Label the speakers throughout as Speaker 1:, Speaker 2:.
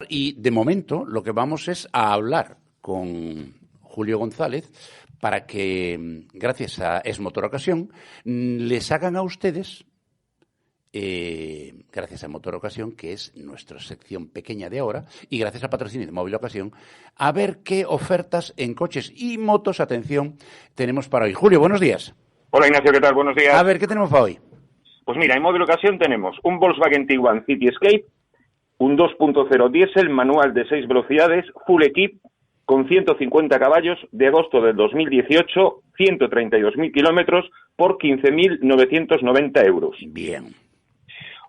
Speaker 1: Y de momento lo que vamos es a hablar con Julio González para que, gracias a Es Motor Ocasión, les hagan a ustedes, gracias a Motor Ocasión, que es nuestra sección pequeña de ahora, y gracias al patrocinio de Móvil Ocasión, a ver qué ofertas en coches y motos, atención, tenemos para hoy. Julio, buenos días.
Speaker 2: Hola Ignacio, ¿qué tal? Buenos días.
Speaker 1: A ver, ¿qué tenemos para hoy?
Speaker 2: Pues mira, en Móvil Ocasión tenemos un Volkswagen Tiguan City Escape, un 2.0 diésel manual de 6 velocidades, full equip, con 150 caballos, de agosto del 2018, 132.000 kilómetros, por 15.990 euros.
Speaker 1: Bien.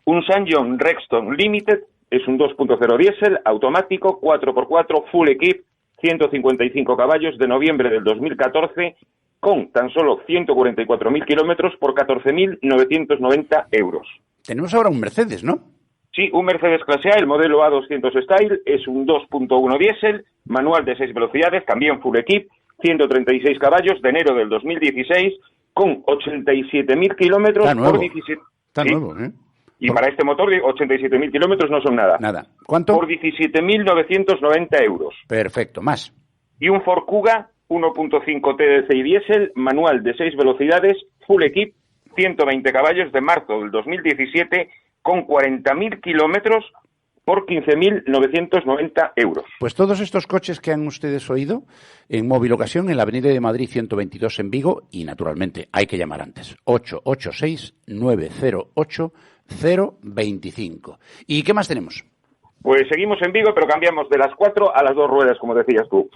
Speaker 2: Un SsangYong Rexton Limited, es un 2.0 diésel, automático, 4x4, full equip, 155 caballos, de noviembre del 2014, con tan solo 144.000 kilómetros, por 14.990 euros.
Speaker 1: Tenemos ahora un Mercedes, ¿no?
Speaker 2: Sí, un Mercedes clase A, el modelo A200 Style, es un 2.1 diésel, manual de 6 velocidades, también full equip, 136 caballos, de enero del 2016, con 87.000 kilómetros.
Speaker 1: Está nuevo.
Speaker 2: Por 17...
Speaker 1: Está
Speaker 2: sí.
Speaker 1: nuevo, ¿eh?
Speaker 2: Y para este motor, 87.000 kilómetros no son nada.
Speaker 1: Nada. ¿Cuánto?
Speaker 2: Por 17.990 euros.
Speaker 1: Perfecto, más.
Speaker 2: Y un Ford Kuga 1.5 TDCi diésel, manual de 6 velocidades, full equip, 120 caballos, de marzo del 2017, con 40.000 kilómetros, por 15.990 euros.
Speaker 1: Pues todos estos coches que han ustedes oído en Móvil Ocasión, en la Avenida de Madrid 122 en Vigo, y naturalmente hay que llamar antes, 886-908-025. ¿Y qué más tenemos?
Speaker 2: Pues seguimos en Vigo, pero cambiamos de las 4 a las 2 ruedas, como decías tú.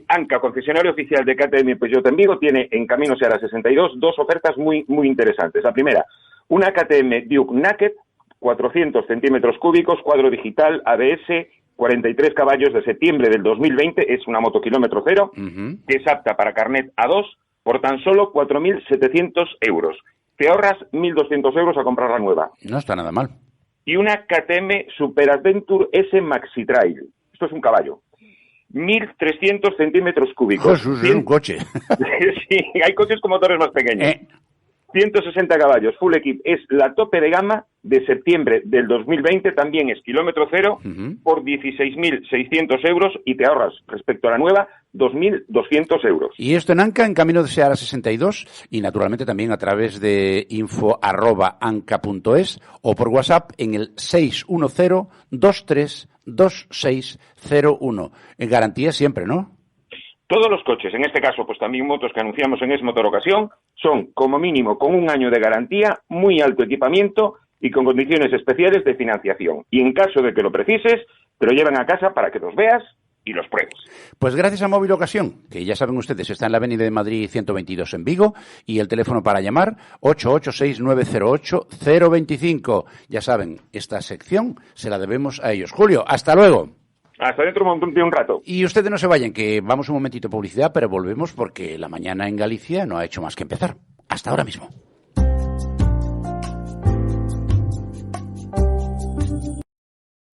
Speaker 2: Anca, concesionario oficial de KTM Peugeot en Vigo, tiene en Camino Seara 62 dos ofertas muy interesantes. La primera, una KTM Duke Naked, 400 centímetros cúbicos, cuadro digital, ABS, 43 caballos, de septiembre del 2020, es una moto kilómetro cero, que es apta para carnet A2, por tan solo 4.700 euros. Te ahorras 1.200 euros a comprar la nueva.
Speaker 1: No está nada mal.
Speaker 2: Y una KTM Super Adventure S Maxi Trail. Esto es un caballo. 1.300 centímetros cúbicos.
Speaker 1: Jesús, es un coche.
Speaker 2: Sí, hay coches con motores más pequeños. 160 caballos, full equip, es la tope de gama de septiembre del 2020, también es kilómetro cero, por 16.600 euros, y te ahorras, respecto a la nueva, 2.200 euros.
Speaker 1: Y esto en Anca, en Camino de Seara 62, y naturalmente también a través de info@anca.es o por WhatsApp en el 610-232601. En garantía siempre, ¿no?
Speaker 2: Todos los coches, en este caso, pues también motos que anunciamos en Es Motor Ocasión, son como mínimo con un año de garantía, muy alto equipamiento y con condiciones especiales de financiación. Y en caso de que lo precises, te lo llevan a casa para que los veas y los pruebes.
Speaker 1: Pues gracias a Móvil Ocasión, que ya saben ustedes, está en la Avenida de Madrid 122 en Vigo, y el teléfono para llamar, 886-908-025. Ya saben, esta sección se la debemos a ellos. Julio, hasta luego.
Speaker 2: Hasta dentro de un rato.
Speaker 1: Y ustedes no se vayan, que vamos un momentito de publicidad, pero volvemos porque la mañana en Galicia no ha hecho más que empezar. Hasta ahora mismo.